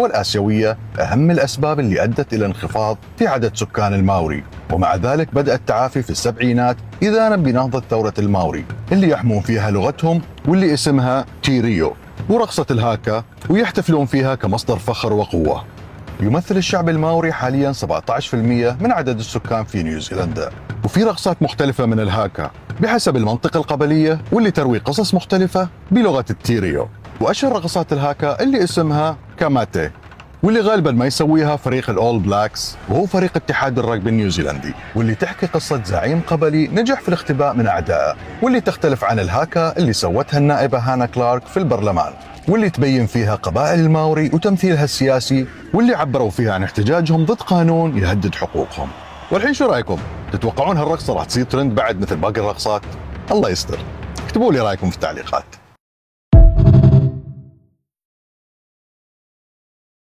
والآسيوية أهم الأسباب اللي أدت إلى انخفاض في عدد سكان الماوري، ومع ذلك بدأ التعافي في السبعينات إذانا بنهضة ثورة الماوري اللي يحمون فيها لغتهم واللي اسمها تيريو ورقصة الهاكا، ويحتفلون فيها كمصدر فخر وقوة. يمثل الشعب الماوري حاليا 17% من عدد السكان في نيوزيلندا، وفي رقصات مختلفة من الهاكا بحسب المنطقة القبلية واللي تروي قصص مختلفة بلغة التيريو. وأشهر رقصات الهاكا اللي اسمها كاماتي، واللي غالبا ما يسويها فريق الأول بلاكس وهو فريق اتحاد الرجبي النيوزيلندي، واللي تحكي قصة زعيم قبلي نجح في الاختباء من أعدائه، واللي تختلف عن الهاكا اللي سوتها النائبة هانا كلارك في البرلمان، واللي تبين فيها قبائل الماوري وتمثيلها السياسي، واللي عبروا فيها عن احتجاجهم ضد قانون يهدد حقوقهم. والحين شو رايكم؟ تتوقعون هالرقصة راح تصير ترند بعد مثل باقي الرقصات؟ الله يستر. اكتبوا لي رايكم في التعليقات.